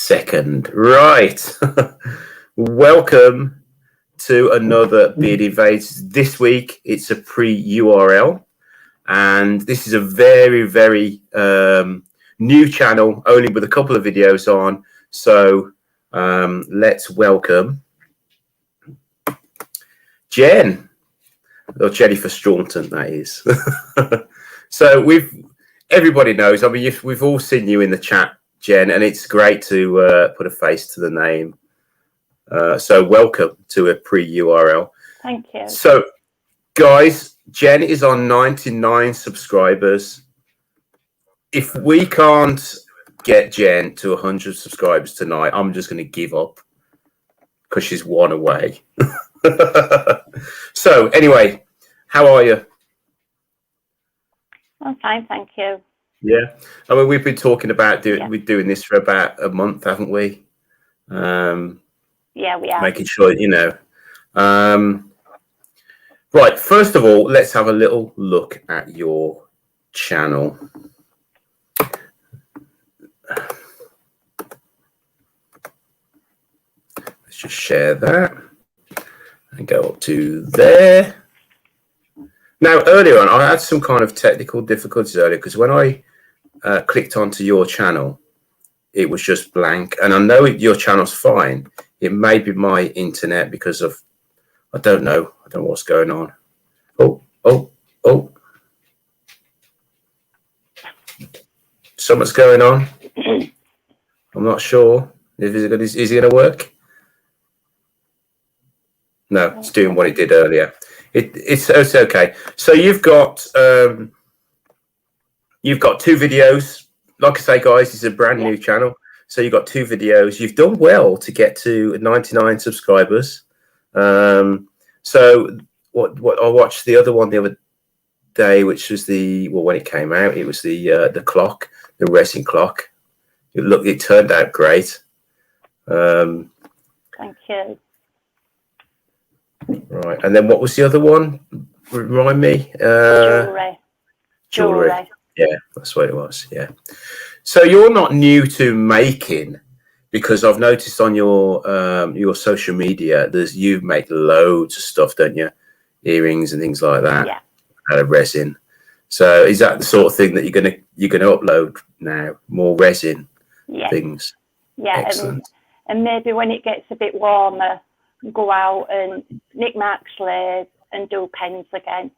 second. Right. Welcome to another Beard Invades. This week, it's a pre-URL. And this is a very, very new channel, only with a couple of videos on. So let's welcome Jen, or Jennifer Staunton, that is. So everybody knows, I mean, we've all seen you in the chat, Jen, and it's great to put a face to the name. So welcome to a pre-URL. Thank you. So, guys, Jen is on 99 subscribers. If we can't get Jen to 100 subscribers tonight, I'm just going to give up because she's one away. So, anyway, how are you? I'm fine, thank you. Yeah, I mean, we've been talking about we're doing this for about a month, haven't we? Yeah, we are. Making sure, you know. Right, first of all, let's have a little look at your channel. Let's just share that and go up to there. Now, earlier on, I had some kind of technical difficulties earlier because when I clicked onto your channel, it was just blank. And I know your channel's fine. It may be my internet because of, I don't know what's going on. Oh. Something's going on. I'm not sure. Is it going to work? No, it's doing what it did earlier. It's okay. So you've got two videos. Like I say, guys, it's a brand new channel. So you've got two videos. You've done well to get to 99 subscribers. So what I watched the other one the other day, which was when it came out, it was the clock, the racing clock. It turned out great. Thank you. Right, and then what was the other one? Remind me. Jewelry. Yeah, that's what it was. Yeah. So you're not new to making, because I've noticed on your social media, you make loads of stuff, don't you? Earrings and things like that. Yeah. Out of resin. So is that the sort of thing that you're gonna upload now? More resin things. Yeah. Excellent. And maybe when it gets a bit warmer, go out and nick Marksley's and do pens again.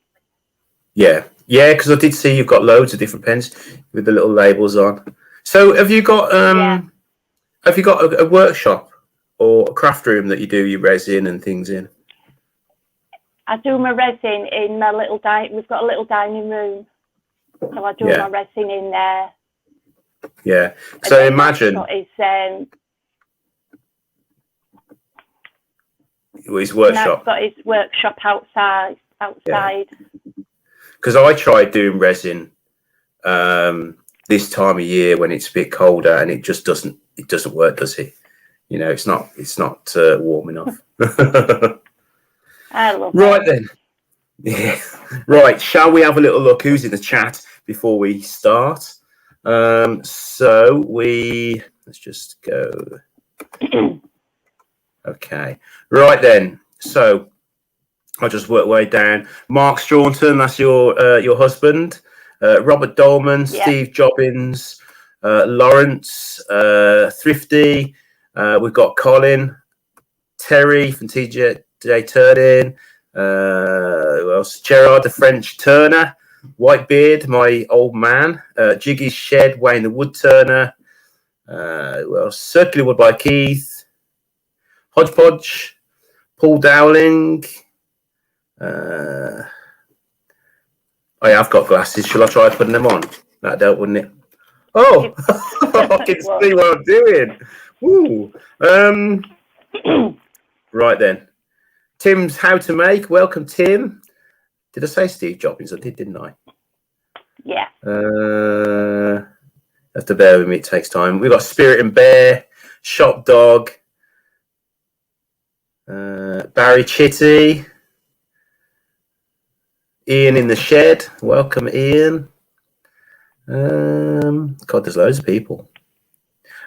Yeah, because I did see you've got loads of different pens with the little labels on. So have you got a workshop or a craft room that you do your resin and things in? I do my resin in my little we've got a little dining room, so I do my resin in there. Yeah, so imagine his workshop. He's got his workshop outside. Because I tried doing resin this time of year when it's a bit colder, and it just doesn't work, does it? You know, it's not warm enough. I love right then. Yeah. Right. Shall we have a little look who's in the chat before we start? So let's just go. Okay. Right then. So I'll just work way down. Mark Staunton, that's your husband. Robert Dolman, Steve Jobbins, Lawrence, Thrifty. We've got Colin, Terry from TJ Turnin. Who else? Gerard the French Turner, Whitebeard, my old man, Jiggy's Shed, Wayne the Wood Turner. Who else? Circular Wood by Keith, Hodgepodge, Paul Dowling. I have got glasses. Shall I try putting them on? That'd help, wouldn't it? Oh, I can see what I'm doing. Woo. Right then. Tim's How to Make. Welcome, Tim. Did I say Steve Jobbins? I did, didn't I? Yeah. Have to bear with me. It takes time. We've got Spirit and Bear, Shop Dog, Barry Chitty, Ian in the Shed. Welcome, Ian. God, there's loads of people.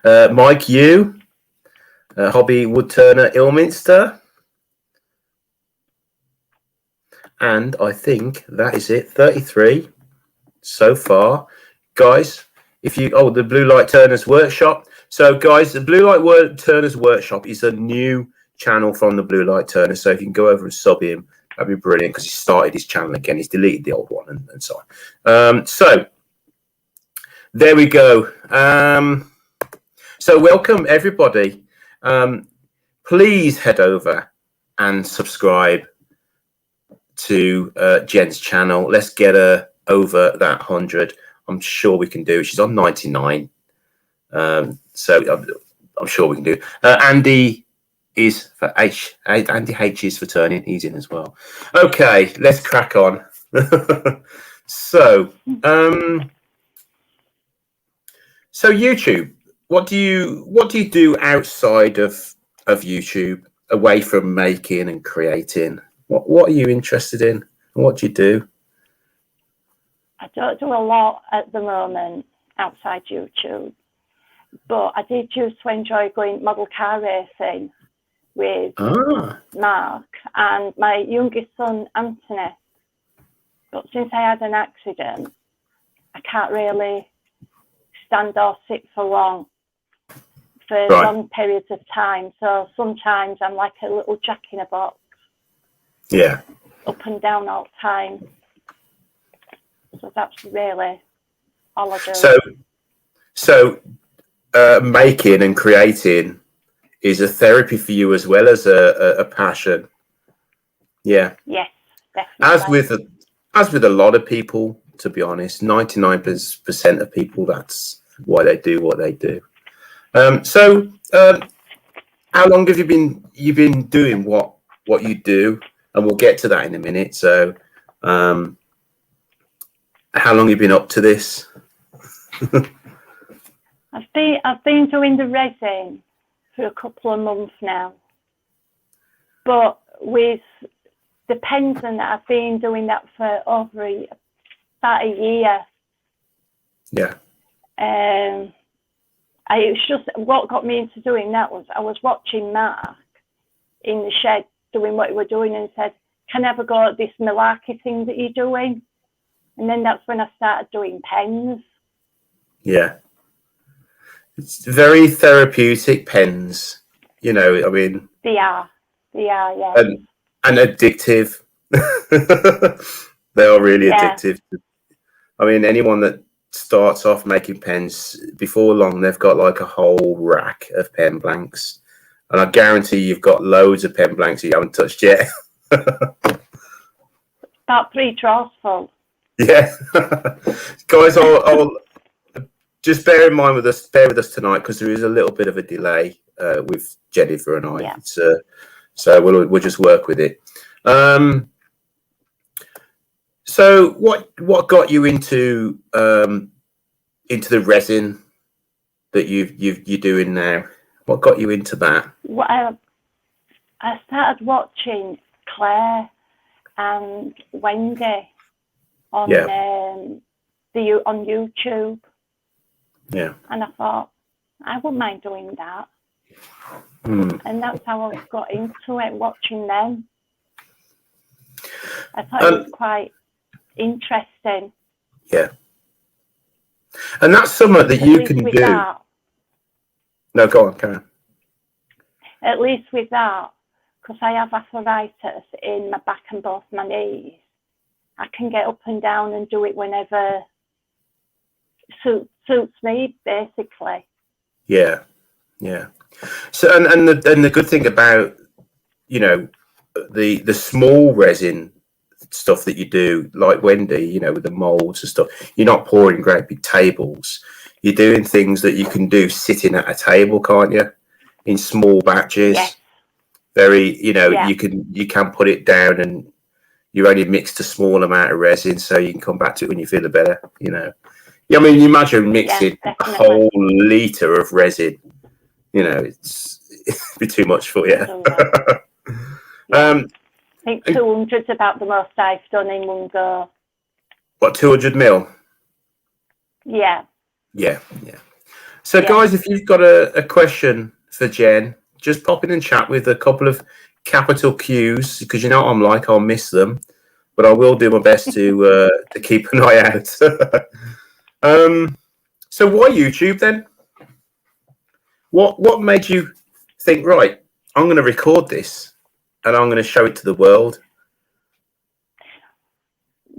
Mike Yu, hobby woodturner Ilminster. And I think that is it. 33 so far. Guys, the Blue Light Turners Workshop. So guys, the Blue Light Turners Workshop is a new channel from the Blue Light Turners. So if you can go over and sub him, that'd be brilliant, because he started his channel again. He's deleted the old one and so on. So there we go. So welcome everybody. Please head over and subscribe to Jen's channel. Let's get her over that 100. I'm sure we can do it. She's on 99. So I'm sure we can do it. Andy is for H. Andy H is for turning. He's in as well. Okay, let's crack on. So YouTube. What do you do outside of YouTube, away from making and creating? What are you interested in? What do you do? I don't do a lot at the moment outside YouTube, but I did used to enjoy going model car racing with Mark and my youngest son, Anthony. But since I had an accident, I can't really stand or sit for long, for long periods of time. So sometimes I'm like a little jack in a box. Yeah. Up and down all the time. So that's really all I do. So making and creating is a therapy for you as well as a passion. Yeah. Yes, definitely. As with a lot of people, to be honest, 99% of people, that's why they do what they do. So how long have you been doing what you do? And we'll get to that in a minute. So how long have you been up to this? I've been doing the resin for a couple of months now, but with the pens, I've been doing that for over about a year. Yeah. It's just what got me into doing that was I was watching Mark in the shed doing what he was doing and said, "Can I ever go at this malarkey thing that you're doing?" And then that's when I started doing pens. Yeah. It's very therapeutic, pens. You know, I mean... They are, yeah. And addictive. They are really addictive. I mean, anyone that starts off making pens, before long, they've got like a whole rack of pen blanks. And I guarantee you've got loads of pen blanks that you haven't touched yet. About 3 drawers full. Yeah. Guys, I'll just bear with us tonight, because there is a little bit of a delay with Jennifer and I. Yeah. It's, so we'll just work with it. So what got you into the resin that you're doing now? What got you into that? Well, I started watching Claire and Wendy on YouTube. Yeah. And I thought, I wouldn't mind doing that. And that's how I got into it, watching them. I thought it was quite interesting. Yeah. And that's something that you can do. No, go on, Karen. At least with that, because I have arthritis in my back and both my knees, I can get up and down and do it whenever suits me, basically. Yeah. So and the good thing about, you know, the small resin stuff that you do, like Wendy, you know, with the molds and stuff, you're not pouring great big tables. You're doing things that you can do sitting at a table, can't you? In small batches. Yes. Very, you know, you can put it down and you only mixed a small amount of resin, so you can come back to it when you feel better, you know. Yeah, I mean, you imagine mixing a whole litre of resin. You know, it'd be too much for you. I think 200's about the most I've done in one go. What, 200 mil? Yeah. So, guys, if you've got a question for Jen, just pop in and chat with a couple of capital Qs, because you know what I'm like, I'll miss them, but I will do my best to keep an eye out. So why YouTube then? What made you think, right, I'm going to record this and I'm going to show it to the world?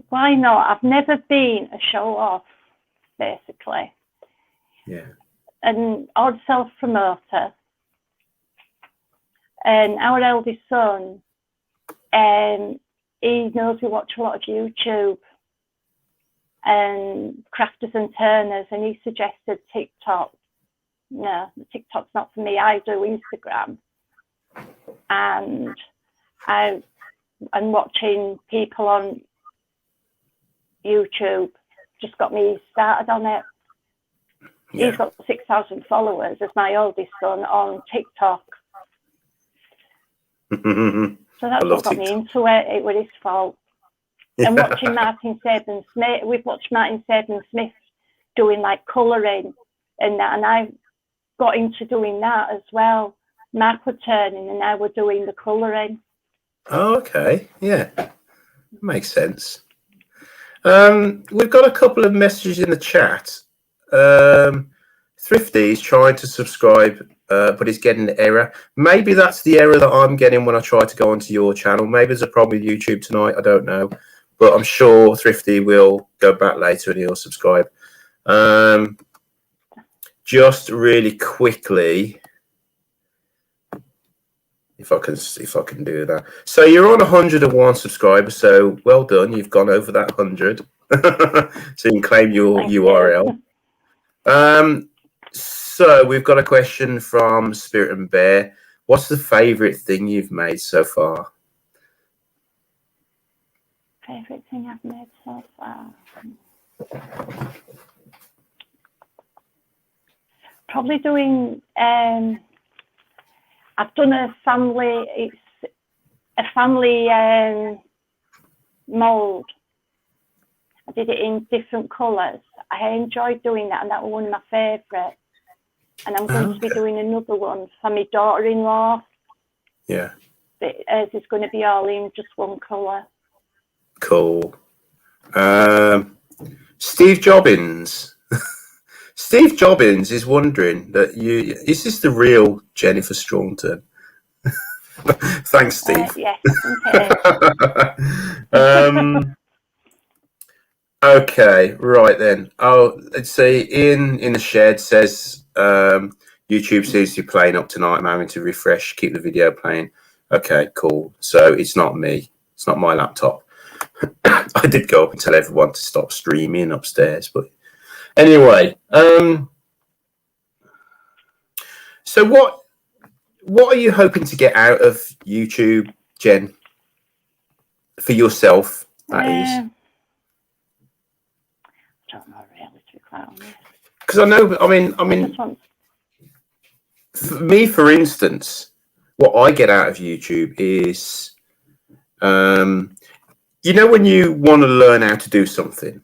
Why not? I've never been a show off, basically. Yeah. An odd self-promoter. And our eldest son, he knows we watch a lot of YouTube and Crafters and Turners, and he suggested TikTok. No, TikTok's not for me. I do Instagram. And I'm watching people on YouTube just got me started on it. Yeah. He's got 6,000 followers as my oldest son on TikTok. So that's what got me into it. It was his fault. And watching Martin Saban-Smith, we've watched Martin Saban-Smith doing like colouring and that, and I got into doing that as well. Mark were turning and now we're doing the colouring. Oh, okay. Yeah. Makes sense. We've got a couple of messages in the chat. Thrifty is trying to subscribe, but he's getting an error. Maybe that's the error that I'm getting when I try to go onto your channel. Maybe there's a problem with YouTube tonight. I don't know. But I'm sure Thrifty will go back later and he'll subscribe. Just really quickly, if I can do that. So you're on 101 subscribers. So well done. You've gone over that 100. So you can claim your URL. So we've got a question from Spirit and Bear. What's the favourite thing you've made so far? Favourite thing I've made so far? Probably doing, I've done a family mould. I did it in different colours. I enjoyed doing that, and that was one of my favourites. And I'm going to be doing another one for my daughter-in-law. Yeah. But hers is going to be all in just one colour. Cool. Steve Jobbins. Steve Jobbins is wondering that is this the real Jennifer Staunton? Thanks, Steve. Yes. Okay. Okay, right then. Oh, let's see. Ian in the shed says YouTube seems to be playing up tonight. I'm having to refresh, keep the video playing. Okay, cool. So it's not me. It's not my laptop. I did go up and tell everyone to stop streaming upstairs, but anyway. So what are you hoping to get out of YouTube, Jen? For yourself, that is. I don't know really, to be quite honest. Because I know, I mean, for me, for instance, what I get out of YouTube is, you know, when you want to learn how to do something,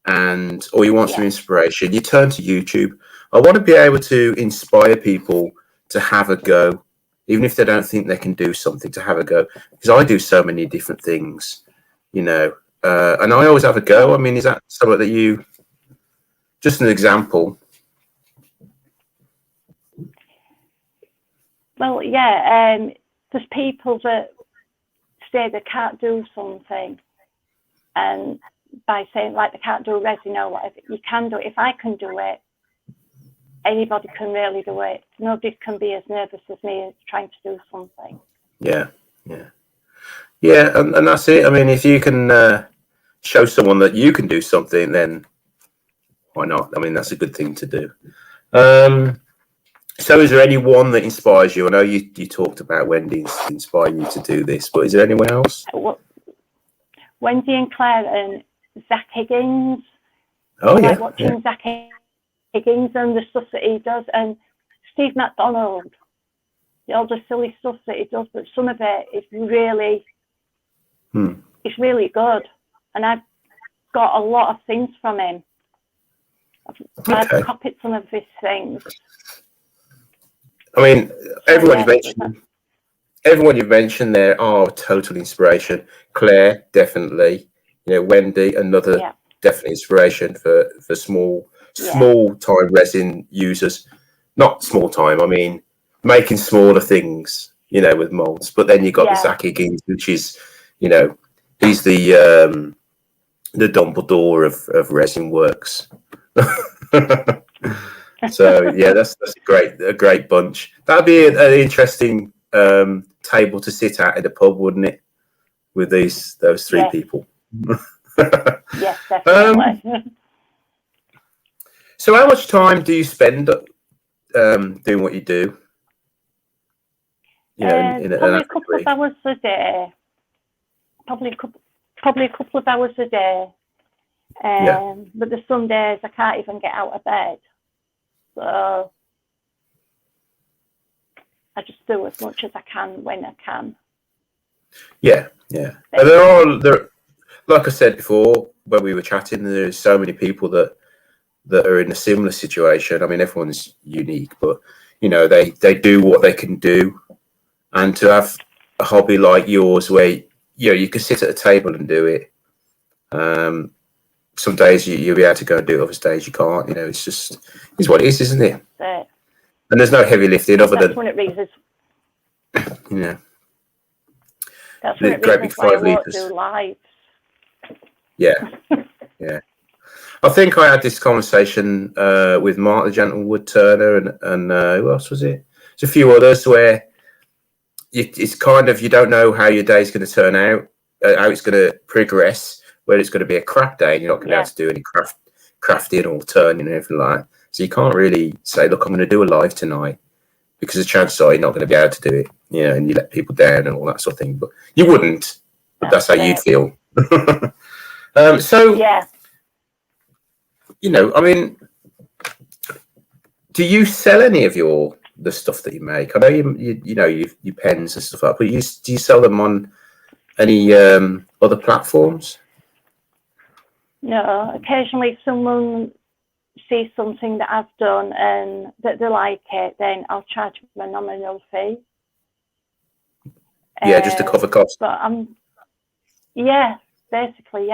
or you want some inspiration, you turn to YouTube. I want to be able to inspire people to have a go, even if they don't think they can do something, to have a go. Because I do so many different things, you know, and I always have a go. I mean, is that something that you, just an example? Well, yeah, there's people that say they can't do something, and by saying like they can't do resin or whatever, you can do it. If I can do it, anybody can really do it. Nobody can be as nervous as me as trying to do something. Yeah, and that's it. I mean, if you can show someone that you can do something, then why not? I mean, that's a good thing to do. So is there anyone that inspires you? I know you talked about Wendy inspiring you to do this, but is there anyone else? Wendy and Claire and Zach Higgins. Oh, yeah. Like watching Zach Higgins and the stuff that he does, and Steve McDonald, all the silly stuff that he does, but some of it is really, it's really good, and I've got a lot of things from him. I've copied some of his things. I mean, everyone you've mentioned there are total inspiration. Claire, definitely. You know, Wendy, another definitely inspiration for small time resin users. Not small time, I mean making smaller things, you know, with molds. But then you've got the Zach Higgins, which is, you know, he's the Dumbledore of resin works. So yeah, that's a great bunch. That'd be an interesting table to sit at in a pub, wouldn't it? With those three people. Yes, definitely. So how much time do you spend doing what you do? You know, probably a couple of hours a day. Probably a couple of hours a day. But there's some days I can't even get out of bed. So I just do as much as I can when I can. Yeah. And there, like I said before when we were chatting, there's so many people that are in a similar situation. I mean, everyone's unique, but you know, they do what they can do, and to have a hobby like yours where you can sit at a table and do it. Some days you'll be able to go and do it, other days you can't. You know, it's what it is, isn't it? And there's no heavy lifting other than. When it reaches. Yeah. That's when it reaches why I won't do live. Yeah. I think I had this conversation with Mark the Gentlewood Turner and who else was it? There's a few others where it's kind of, you don't know how your day's going to turn out, how it's going to progress. Where it's going to be a crap day and you're not going to be able to do any crafting or turning and everything like that. So you can't really say, look, I'm going to do a live tonight, because the chances are you're not going to be able to do it, you know, and you let people down and all that sort of thing. But you wouldn't, but that's how you'd feel. You know, I mean, do you sell any of the stuff that you make? I know you know, your pens and stuff like that, but do you sell them on any other platforms? No, occasionally someone sees something that I've done and that they like it, then I'll charge them a nominal fee. Yeah, just to cover costs. But basically.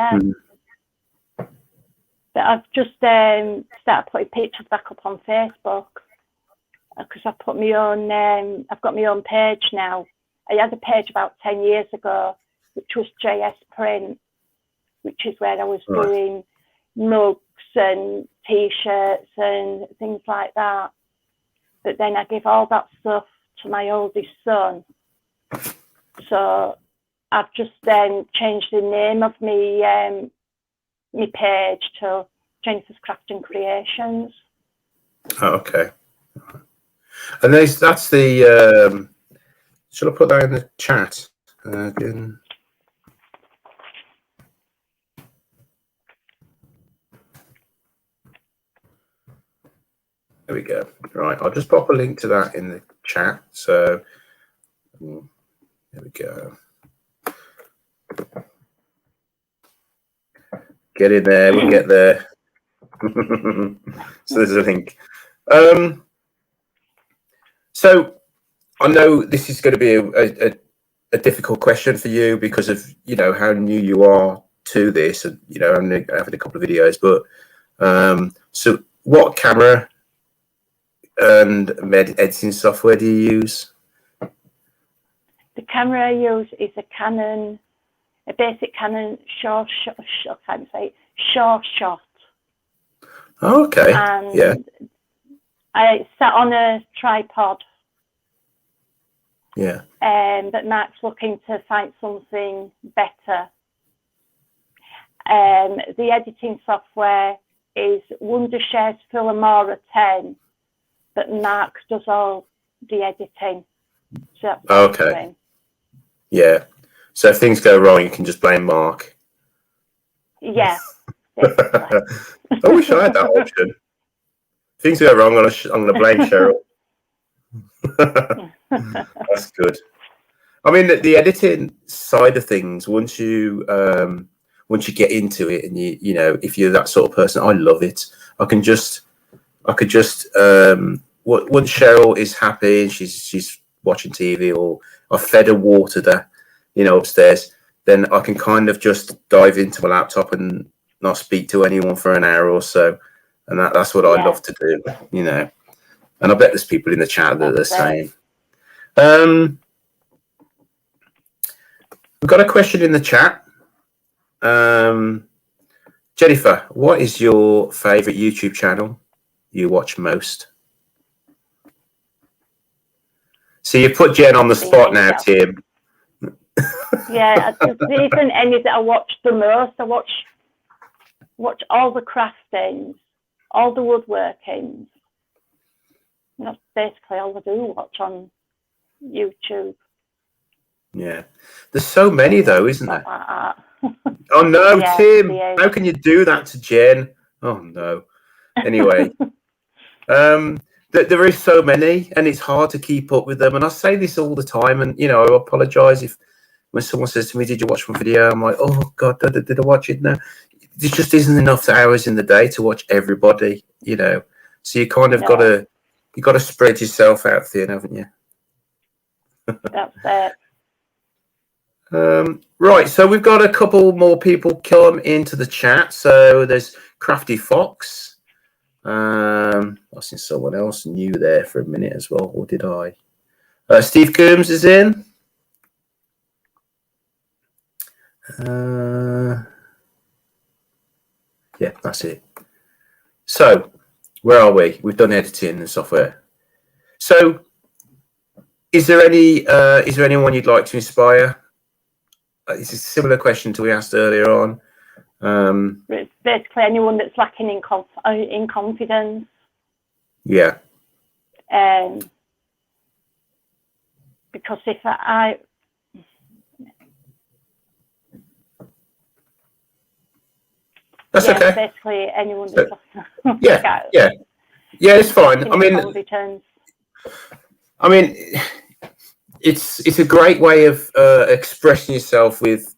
But I've just started putting pictures back up on Facebook because I've got my own page now. I had a page about 10 years ago, which was JS Print, which is where I was doing mugs and T-shirts and things like that. But then I give all that stuff to my oldest son. So I've just then changed the name of my page to Jennifer's Craft and Creations. Oh, okay. And that's the. Shall I put that in the chat again? There we go. Right, I'll just pop a link to that in the chat. So there we go. Get in there. We'll get there. So there's a link. So I know this is going to be a difficult question for you because of, you know, how new you are to this, and you know, I'm having a couple of videos. But so what camera and editing software do you use? The camera I use is a basic Canon Sure Shot. Oh, okay. And I sat on a tripod. Yeah. But Mark's looking to find something better. The editing software is Wondershare Filmora 10, but Mark does all the editing. So okay. Yeah. So if things go wrong, you can just blame Mark. Yeah. I wish I had that option. If things go wrong, I'm going to blame Cheryl. That's good. I mean, the editing side of things, once you once you get into it, and you know, if you're that sort of person, I love it. I could just once Cheryl is happy and she's watching TV, or I've fed her, watered her, you know, upstairs, then I can kind of just dive into my laptop and not speak to anyone for an hour or so. And that's what I love to do, you know. And I bet there's people in the chat that are the same. We've got a question in the chat. Jennifer, what is your favourite YouTube channel you watch most? So you put Jen on the spot now, Tim. Yeah, there isn't any that I watch the most. I watch all the craftings, all the woodworkings. That's basically all I do watch on YouTube. Yeah. There's so many though, isn't there? Like that. Oh no, yeah, Tim, how can you do that to Jen? Oh no. Anyway. There is so many, and it's hard to keep up with them. And I say this all the time, and you know, I apologise if when someone says to me, "Did you watch my video?" I'm like, "Oh God, did I watch it?" No, there just isn't enough hours in the day to watch everybody, you know. So you kind of got to spread yourself out thin, haven't you? That's it. Right, so we've got a couple more people come into the chat. So there's Crafty Fox. I think someone else new there for a minute as well, or did I? Steve Coombs is in. Yeah, that's it. So, where are we? We've done editing and software. So, is there anyone you'd like to inspire? It's a similar question to we asked earlier on. It's basically anyone that's lacking in confidence. Yeah. Because if that's okay. Basically anyone that's yeah, it's fine. I mean, it's a great way of expressing yourself with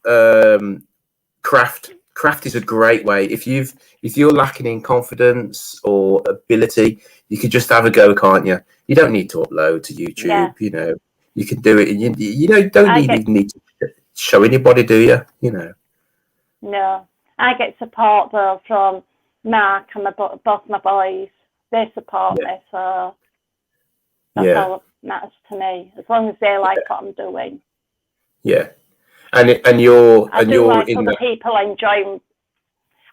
craft. Craft is a great way. If you're lacking in confidence or ability, you could just have a go, can't you? You don't need to upload to YouTube. Yeah. You know, you can do it. And you know, don't need to show anybody, do you? You know. No, I get support though from Mark and both my boys. They support me, so that's all that matters to me. As long as they like what I'm doing. Yeah. And you're I do like other people enjoying.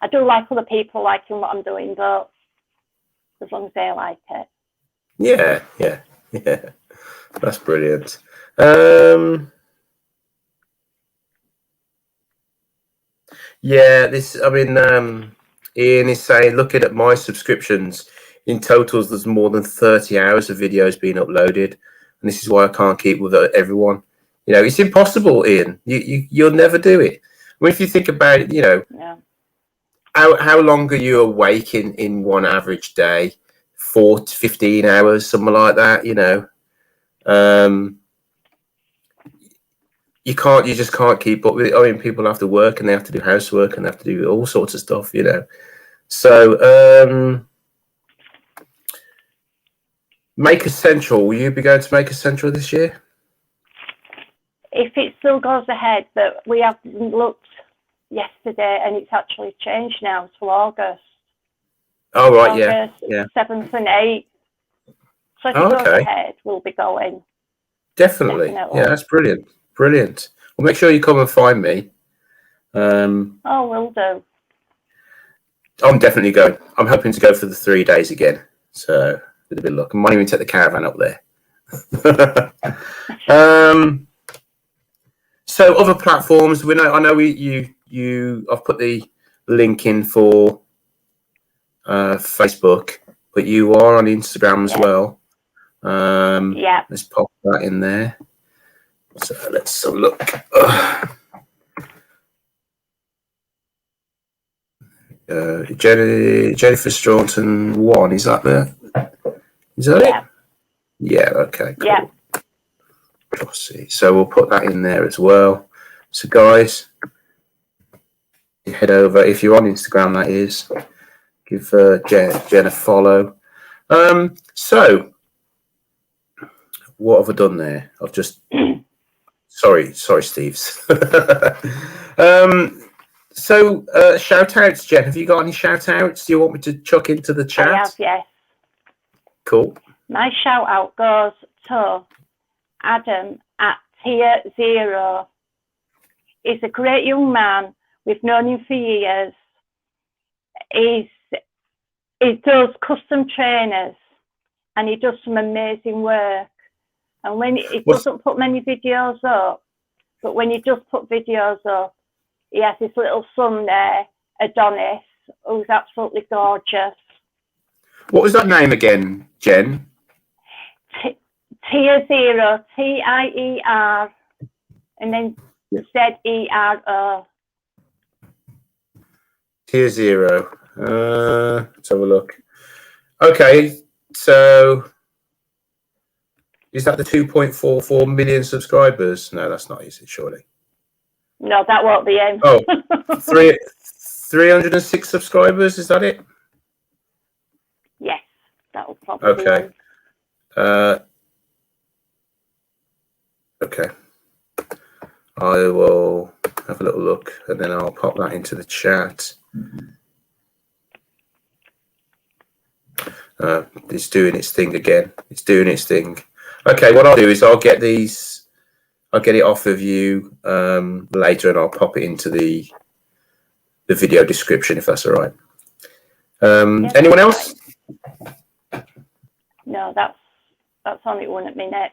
I do like other people liking what I'm doing, but as long as they like it. Yeah. That's brilliant. Yeah, Ian is saying, looking at my subscriptions, in totals, there's more than 30 hours of videos being uploaded, and this is why I can't keep with everyone. You know, it's impossible, Ian. You'll never do it. I mean, if you think about it, you know, how long are you awake in one average day? 4 to 15 hours, something like that. You know, you just can't keep up with it. I mean, people have to work and they have to do housework and they have to do all sorts of stuff. You know, so Maker Central. Will you be going to Maker Central this year? If it still goes ahead, but we haven't looked yesterday and it's actually changed now to August. Oh, right, August 7th and 8th. So if it goes ahead, we'll be going. Definitely. Yeah, that's brilliant. Brilliant. Well, make sure you come and find me. Will do. I'm definitely going. I'm hoping to go for the 3 days again. So, with a bit of luck. I might even take the caravan up there. So other platforms, I know I've put the link in for Facebook, but you are on Instagram as well. Let's pop that in there. So let's have a look. Jennifer Staunton 1, is that it? Yeah, okay, cool. Yeah. So we'll put that in there as well. So guys, head over, if you're on Instagram, that is, give Jen a follow. So what have I done there? I've just sorry, Steve's. So shout outs, Jen. Have you got any shout outs? Do you want me to chuck into the chat? I have, yes. Cool. My shout out goes to Adam at Tier 0. He's a great young man. We've known him for years. He does custom trainers and he does some amazing work. And when he doesn't put many videos up, but when he does put videos up, he has his little son there, Adonis, who's absolutely gorgeous. What was that name again, Jen? Tier 0, Tier, and then Zero. Tier 0. Let's have a look. Okay, so is that the 2.44 million subscribers? No, that's not easy, surely. No, that won't be him. Oh, 306 subscribers, is that it? Yes, that will probably be him. Okay. I will have a little look and then I'll pop that into the chat. It's doing its thing again. It's doing its thing. Okay, what I'll do is I'll get it off of you later and I'll pop it into the video description if that's all right. Yes, anyone else? No, that's only one at minute.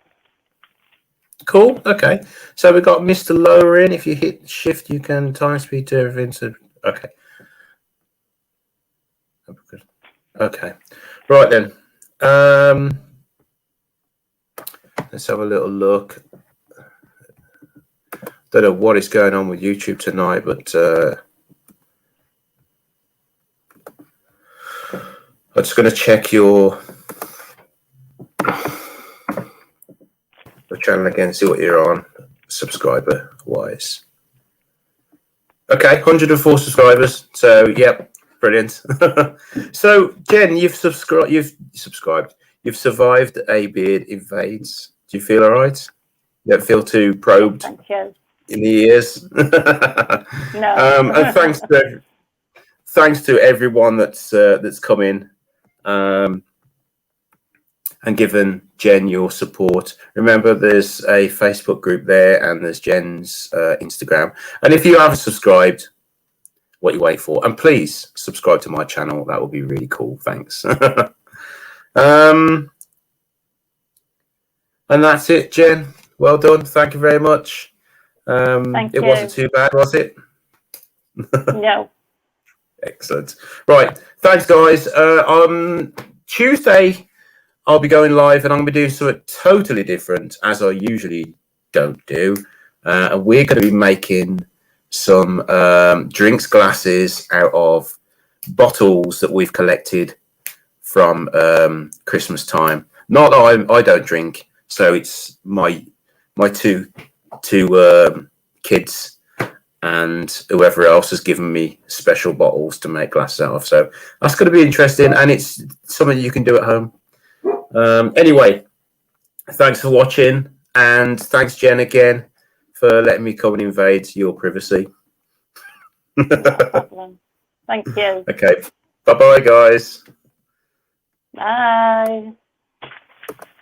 Cool. Okay. So we've got Mr. Lowering. If you hit shift, you can time speed to everything. So, okay. Okay. Right then. Let's have a little look. Don't know what is going on with YouTube tonight, but I'm just going to check your channel again, see what you're on, subscriber wise. Okay, 104 subscribers. So, yep, brilliant. So, Jen, you've subscribed. You've survived a beard invades. Do you feel all right? You don't feel too probed in the ears? No. And thanks to everyone that's come in and given Jen your support. Remember, there's a Facebook group there and there's Jen's Instagram. And if you haven't subscribed, what you wait for? And please subscribe to my channel. That would be really cool. Thanks. And that's it, Jen. Well done. Thank you very much. Thank you. It wasn't too bad, was it? No. Excellent. Right. Thanks, guys. On Tuesday, I'll be going live and I'm going to be doing something totally different, as I usually don't do. And we're going to be making some drinks glasses out of bottles that we've collected from Christmas time. Not that I don't drink, so it's my two kids and whoever else has given me special bottles to make glasses out of. So that's going to be interesting, and it's something you can do at home. Anyway, thanks for watching, and thanks, Jen, again for letting me come and invade your privacy. No problem. Thank you. Okay. Bye-bye, guys. Bye.